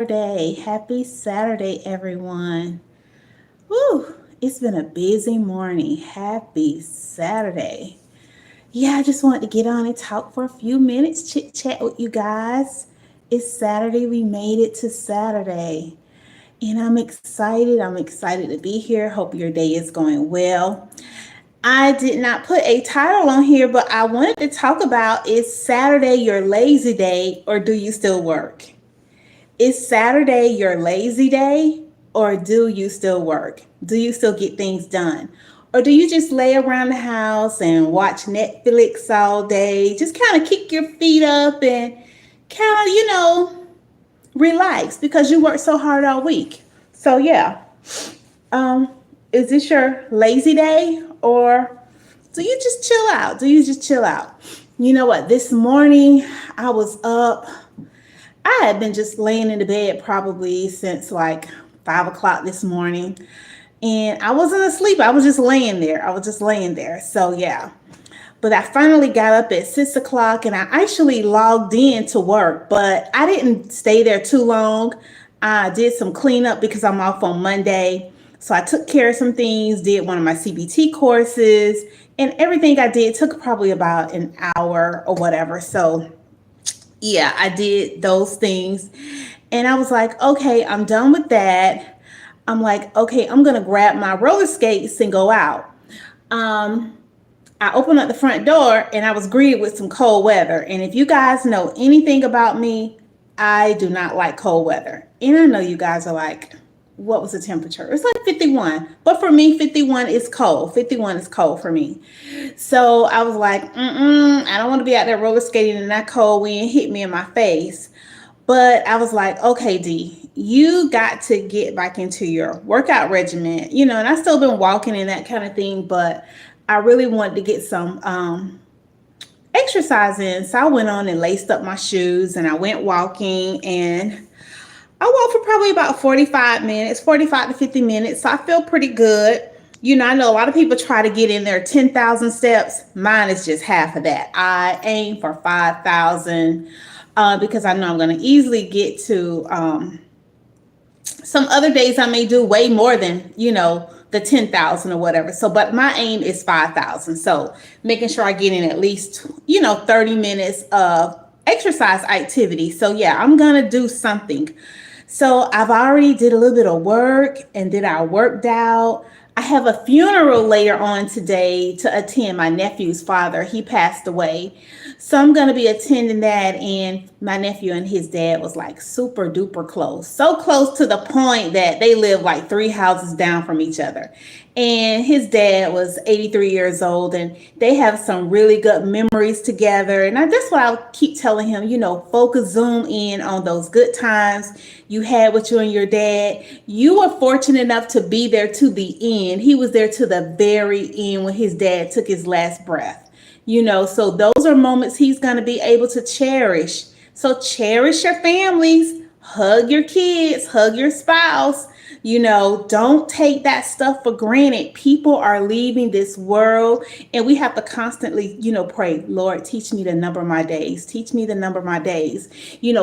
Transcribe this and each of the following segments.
Happy Saturday, everyone. Woo, it's been a busy morning. Happy Saturday. Yeah, I just wanted to get on and talk for a few minutes, chit chat with you guys. It's Saturday. We made it to Saturday. And I'm excited. I'm excited to be here. Hope your day is going well. I did not put a title on here, but I wanted to talk about, is Saturday your lazy day or do you still work? Is Saturday your lazy day or do you still work? Do you still get things done? Or do you just lay around the house and watch Netflix all day? Just kind of kick your feet up and kind of, relax because you worked so hard all week. So, yeah. Um, is this your lazy day or do you just chill out? Do you just chill out? You know what? This morning I was up. I had been just laying in the bed probably since like 5 o'clock this morning. And I wasn't asleep. I was just laying there. I was just laying there. So, yeah. But I finally got up at 6 o'clock and I actually logged in to work, but I didn't stay there too long. I did some cleanup because I'm off on Monday. So I took care of some things, did one of my CBT courses, and everything I did took probably about an hour or whatever. So yeah, I did those things. And I was like, okay, I'm done with that. I'm like, okay, I'm going to grab my roller skates and go out. Um, I opened up the front door and I was greeted with some cold weather. And if you guys know anything about me, I do not like cold weather. And I know you guys are like, what was the temperature? It's like 51. But for me, 51 is cold. 51 is cold for me. So I was like, I don't want to be out there roller skating and that cold wind hit me in my face. But I was like, okay, D, you got to get back into your workout regimen, and I still been walking and that kind of thing, but I really wanted to get some exercise in. So I went on and laced up my shoes and I went walking and I walked for probably about 45 minutes, 45 to 50 minutes. So I feel pretty good. I know a lot of people try to get in there 10,000 steps. Mine is just half of that. I aim for 5,000 because I know I'm going to easily get to some other days I may do way more than, the 10,000 or whatever. So, but my aim is 5,000. So making sure I get in at least, 30 minutes of exercise activity. So yeah, I'm going to do something. So I've already did a little bit of work and then I worked out. I have a funeral later on today to attend. My nephew's father, he passed away. So I'm going to be attending that. And my nephew and his dad was like super duper close. So close to the point that they live like 3 houses down from each other. And his dad was 83 years old and they have some really good memories together. And that's what I keep telling him, focus, zoom in on those good times you had with you and your dad. You were fortunate enough to be there to the end. He was there to the very end when his dad took his last breath. So those are moments he's going to be able to cherish. So cherish your families, hug your kids, hug your spouse. Don't take that stuff for granted. People are leaving this world and we have to constantly, pray, Lord, teach me the number of my days. Teach me the number of my days.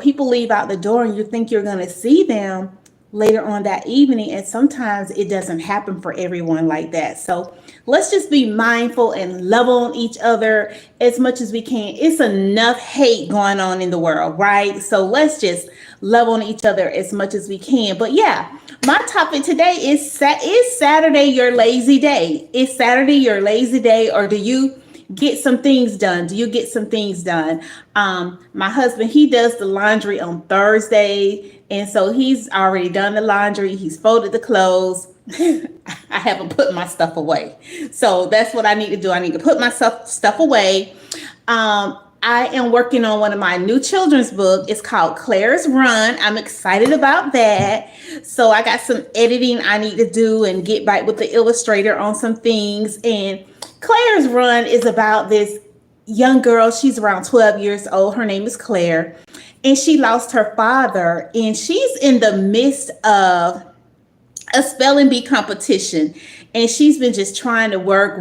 People leave out the door and you think you're going to see them later on that evening. And sometimes it doesn't happen for everyone like that. So let's just be mindful and love on each other as much as we can. It's enough hate going on in the world, right? So let's just love on each other as much as we can. But yeah, my topic today is Saturday your lazy day? Is Saturday your lazy day or do you get some things done? Do you get some things done? My husband, he does the laundry on Thursday. And so he's already done the laundry. He's folded the clothes. I haven't put my stuff away. So that's what I need to do. I need to put my stuff away. I am working on one of my new children's books. It's called Claire's Run. I'm excited about that. So I got some editing I need to do and get back with the illustrator on some things. And Claire's Run is about this young girl. She's around 12 years old. Her name is Claire. And she lost her father. And she's in the midst of a spelling bee competition. And she's been just trying to work,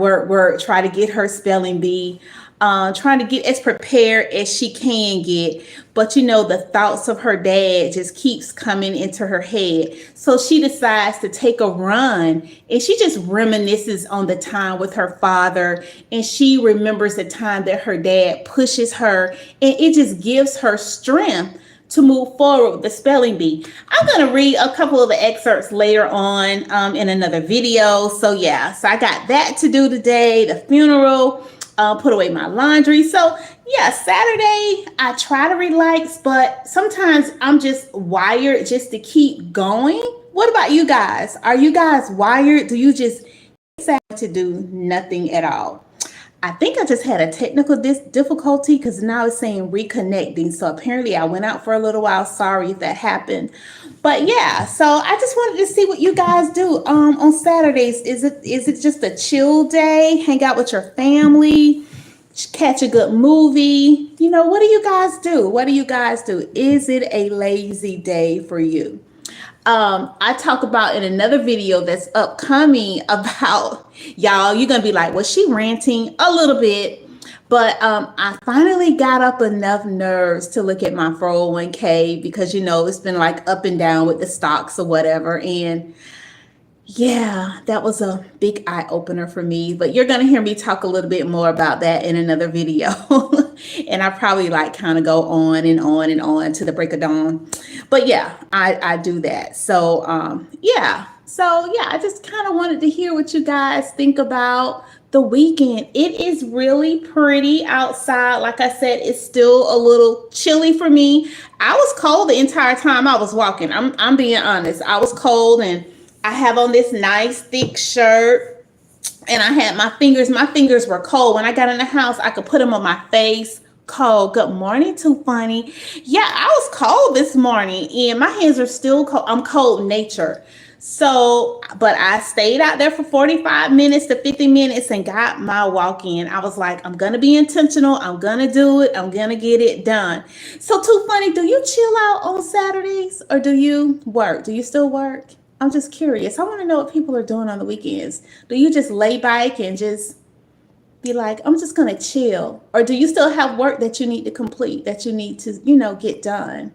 try to get her spelling bee. trying to get as prepared as she can get. But the thoughts of her dad just keeps coming into her head. So she decides to take a run, and she just reminisces on the time with her father. And she remembers the time that her dad pushes her, and it just gives her strength to move forward with the spelling bee. I'm going to read a couple of the excerpts later on in another video. So I got that to do today, the funeral, put away my laundry. So Saturday, I try to relax, but sometimes I'm just wired just to keep going. What about you guys? Are you guys wired? Do you just decide to do nothing at all? I think I just had a technical difficulty because now it's saying reconnecting. So apparently I went out for a little while. Sorry if that happened. But so I just wanted to see what you guys do on Saturdays. Is it just a chill day? Hang out with your family? Catch a good movie? What do you guys do? What do you guys do? Is it a lazy day for you? I talk about in another video that's upcoming about, y'all, you're going to be like, was she ranting? A little bit. But I finally got up enough nerves to look at my 401k because, it's been like up and down with the stocks or whatever. And that was a big eye opener for me. But you're going to hear me talk a little bit more about that in another video. And I probably kind of go on and on and on to the break of dawn. But I do that. So, I just kind of wanted to hear what you guys think about the weekend. It is really pretty outside. Like I said, it's still a little chilly for me. I was cold the entire time I was walking. I'm being honest. I was cold, and I have on this nice thick shirt, and I had my fingers were cold. When I got in the house, I could put them on my face. Cold. Good morning, Too Funny. I was cold this morning, and my hands are still cold. I'm cold nature. So, but I stayed out there for 45 minutes to 50 minutes and got my walk in. I was like, I'm going to be intentional. I'm going to do it. I'm going to get it done. So, Too Funny, do you chill out on Saturdays or do you work? Do you still work? I'm just curious. I want to know what people are doing on the weekends. Do you just lay back and just be like, I'm just going to chill? Or do you still have work that you need to complete, that you need to, get done?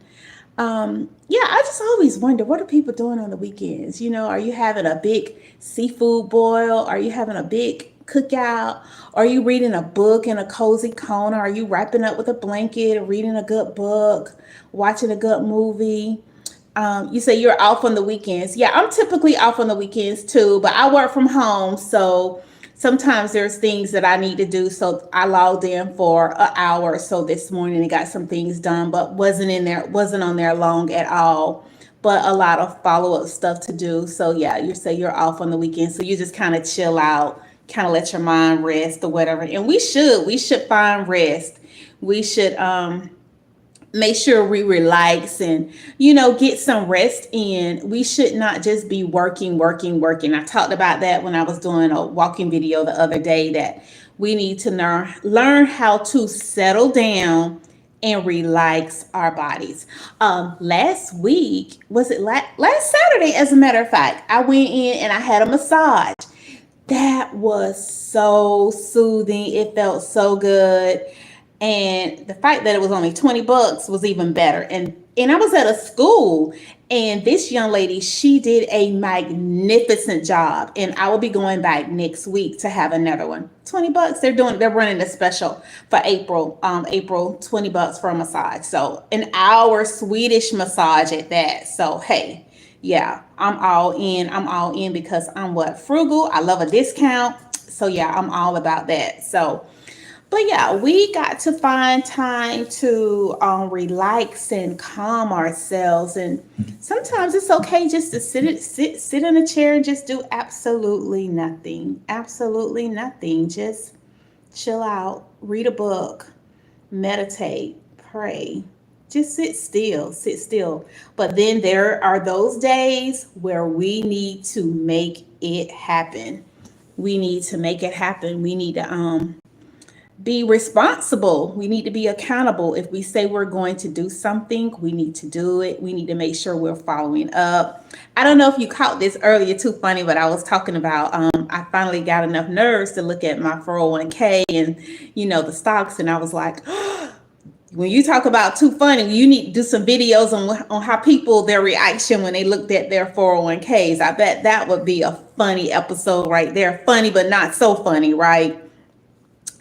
I just always wonder, what are people doing on the weekends? Are you having a big seafood boil? Are you having a big cookout? Are you reading a book in a cozy corner? Are you wrapping up with a blanket, reading a good book, watching a good movie? You say you're off on the weekends. I'm typically off on the weekends too, but I work from home. So sometimes there's things that I need to do. So I logged in for an hour or so this morning and got some things done, but wasn't on there long at all, but a lot of follow-up stuff to do. So you say you're off on the weekend. So you just kind of chill out, kind of let your mind rest or whatever. And we should find rest. We should, make sure we relax and, get some rest in. We should not just be working. I talked about that when I was doing a walking video the other day, that we need to learn how to settle down and relax our bodies. Last week, was it last Saturday, as a matter of fact, I went in and I had a massage. That was so soothing. It felt so good. And the fact that it was only $20 was even better. And I was at a school, and this young lady, she did a magnificent job. And I will be going back next week to have another one. $20. They're running a special for April, $20 for a massage. So an hour Swedish massage at that. So, hey, I'm all in. I'm all in because I'm frugal. I love a discount. So I'm all about that. So, but we got to find time to relax and calm ourselves. And sometimes it's okay just to sit in a chair and just do absolutely nothing. Absolutely nothing. Just chill out, read a book, meditate, pray. Just sit still. But then there are those days where we need to make it happen. We need to make it happen. We need to be responsible. We need to be accountable. If we say we're going to do something, we need to do it. We need to make sure we're following up. I don't know if you caught this earlier, too funny, but I was talking about I finally got enough nerves to look at my 401k and the stocks, and I was like, when you talk about too funny, you need to do some videos on how people, their reaction when they looked at their 401ks. I bet that would be a funny episode right there. Funny, but not so funny, right?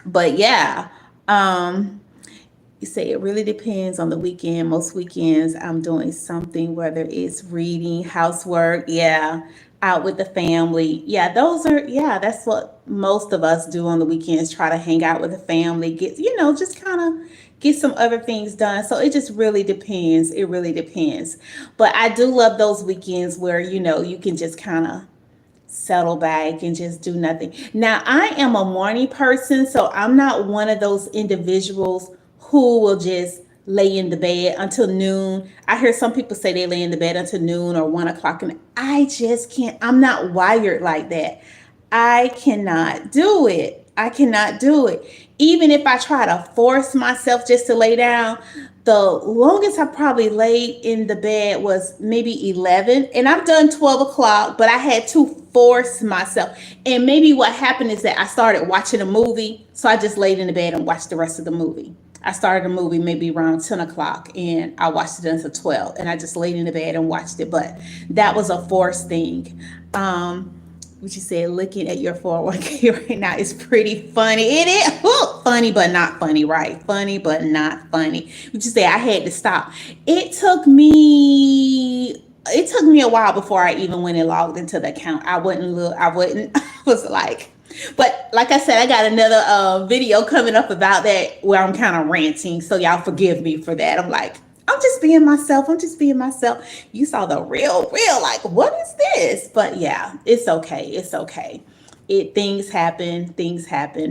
But yeah, you say it really depends on the weekend. Most weekends I'm doing something, whether it's reading, housework, yeah, out with the family. Yeah, that's what most of us do on the weekends, try to hang out with the family, get, just kind of get some other things done. So it just really depends. It really depends. But I do love those weekends where, you can just kind of settle back and just do nothing. Now, I am a morning person, so I'm not one of those individuals who will just lay in the bed until noon. I hear some people say they lay in the bed until noon or 1 o'clock, and I just can't. I'm not wired like that. I cannot do it. I cannot do it. Even if I try to force myself just to lay down, the longest I probably laid in the bed was maybe 11. And I've done 12 o'clock, but I had to force myself. And maybe what happened is that I started watching a movie. So I just laid in the bed and watched the rest of the movie. I started a movie maybe around 10 o'clock and I watched it until 12. And I just laid in the bed and watched it. But that was a forced thing. What you said, looking at your 401k right now is pretty funny. It is funny, but not funny, right? Funny, but not funny. What you say, I had to stop. It took me a while before I even went and logged into the account. I was like, but like I said, I got another video coming up about that where I'm kind of ranting. So y'all forgive me for that. I'm like, I'm just being myself. I'm just being myself. You saw the real, like, what is this? But yeah, it's okay. It's okay. Things happen,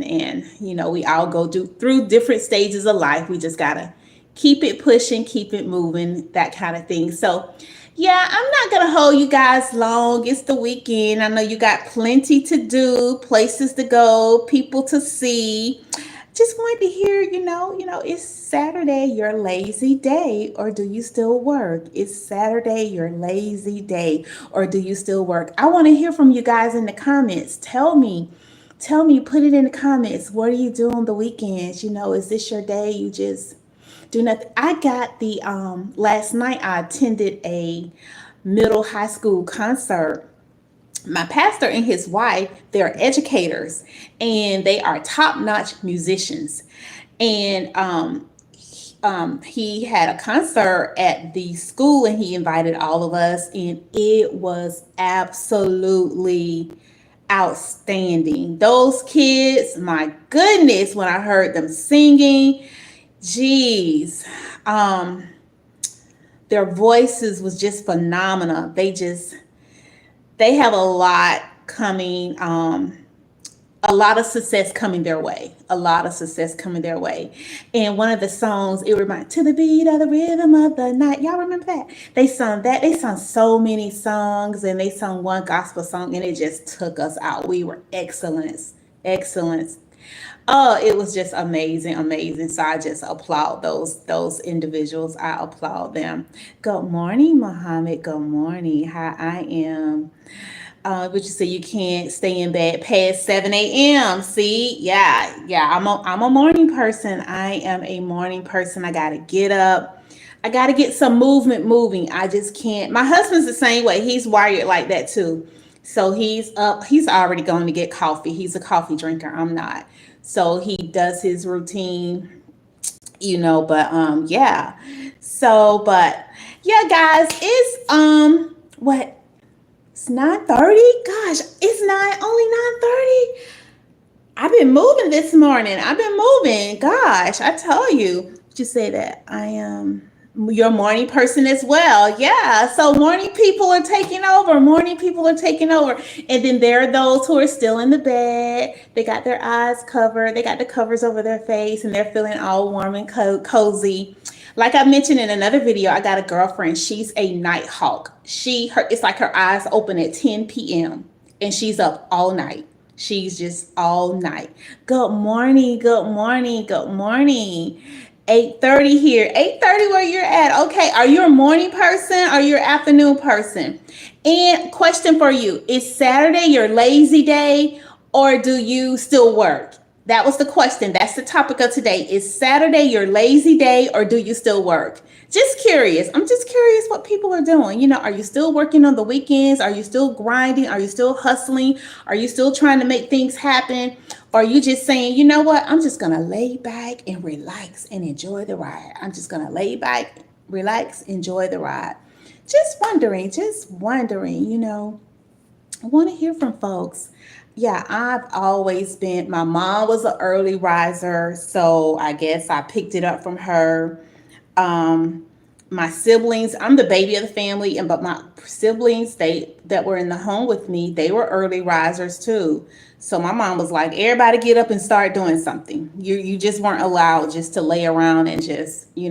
and we all go through different stages of life. We just gotta keep it pushing, keep it moving, that kind of thing. So yeah, I'm not gonna hold you guys long. It's the weekend. I know you got plenty to do, places to go, people to see. Just wanted to hear, it's Saturday, your lazy day, or do you still work? It's Saturday, your lazy day, or do you still work? I want to hear from you guys in the comments. Tell me, put it in the comments. What do you do on the weekends? Is this your day? You just do nothing. I got the, last night I attended a middle high school concert. My pastor and his wife, they're educators and they are top-notch musicians. And he had a concert at the school and he invited all of us, and it was absolutely outstanding. Those kids, my goodness, when I heard them singing, geez, their voices was just phenomenal. They have a lot coming, a lot of success coming their way. A lot of success coming their way. And one of the songs, it reminded, to the beat of the rhythm of the night. Y'all remember that? They sung that. They sung so many songs, and they sung one gospel song, and it just took us out. We were excellence. Oh, it was just amazing, amazing. So I just applaud those individuals. I applaud them. Good morning, Muhammad. Good morning. How I am. But you say you can't stay in bed past 7 a.m. See, yeah. I'm a morning person. I am a morning person. I gotta get up. I gotta get some movement moving. I just can't. My husband's the same way. He's wired like that too. So he's up. He's already going to get coffee. He's a coffee drinker. I'm not. So he does his routine, yeah. So, but yeah, guys, it's what? It's 9:30. Gosh, it's only 9:30. I've been moving this morning. I've been moving. Gosh, I tell you. Just say that I am your morning person as well. Yeah. So morning people are taking over. And then there are those who are still in the bed. They got their eyes covered. They got the covers over their face and they're feeling all warm and cozy. Like I mentioned in another video, I got a girlfriend. She's a night hawk. It's like her eyes open at 10 p.m. and she's up all night. She's just all night. Good morning, good morning, good morning. 8:30 here. 8:30 where you're at. Okay, are you a morning person? Or are you an afternoon person? And question for you, is Saturday your lazy day or do you still work? That was the question. That's the topic of today. Is Saturday your lazy day or do you still work? Just curious. I'm just curious what people are doing. Are you still working on the weekends? Are you still grinding? Are you still hustling? Are you still trying to make things happen? Or are you just saying, you know what? I'm just going to lay back and relax and enjoy the ride. I'm just going to lay back, relax, enjoy the ride. Just wondering. I want to hear from folks. Yeah, I've always been, my mom was an early riser, so I guess I picked it up from her. Um, my siblings, I'm the baby of the family, and but my siblings, they that were in the home with me, they were early risers too. So my mom was like, everybody get up and start doing something. You just weren't allowed just to lay around and just, you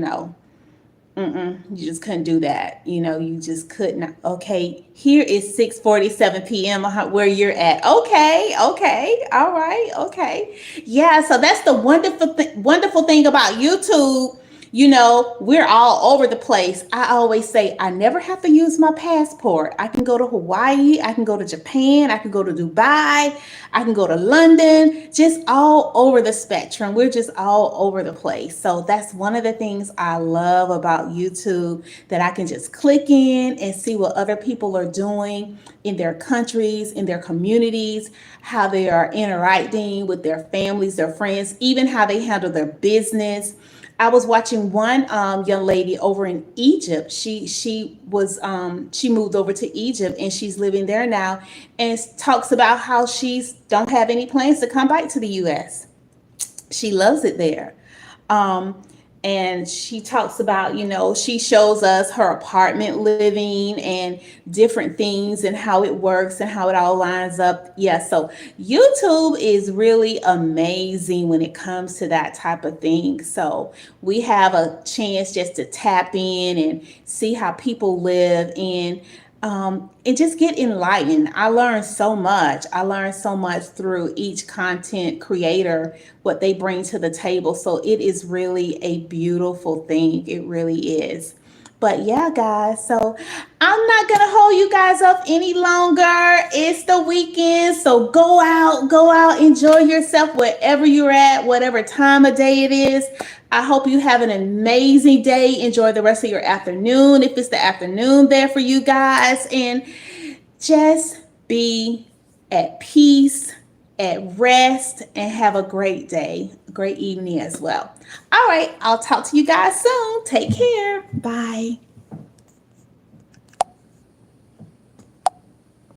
just couldn't do that. You just couldn't. Okay, here is 6:47 p.m. Where you're at. Okay, okay, all right, okay. Yeah, so that's the wonderful thing about YouTube. We're all over the place. I always say I never have to use my passport. I can go to Hawaii, I can go to Japan, I can go to Dubai, I can go to London, just all over the spectrum. We're just all over the place. So that's one of the things I love about YouTube, that I can just click in and see what other people are doing in their countries, in their communities, how they are interacting with their families, their friends, even how they handle their business. I was watching one young lady over in Egypt. She moved over to Egypt and she's living there now, and talks about how she's don't have any plans to come back to the U.S. She loves it there. Um, and she talks about, she shows us her apartment living and different things and how it works and how it all lines up. Yeah, so YouTube is really amazing when it comes to that type of thing. So we have a chance just to tap in and see how people live and just get enlightened. I learned so much. I learned so much through each content creator, what they bring to the table. So it is really a beautiful thing. It really is. But yeah, guys, so I'm not going to hold you guys up any longer. It's the weekend. So go out, enjoy yourself wherever you're at, whatever time of day it is. I hope you have an amazing day. Enjoy the rest of your afternoon, if it's the afternoon there for you guys. And just be at peace, at rest, and have a great day, a great evening as well. All right, I'll talk to you guys soon. Take care. Bye.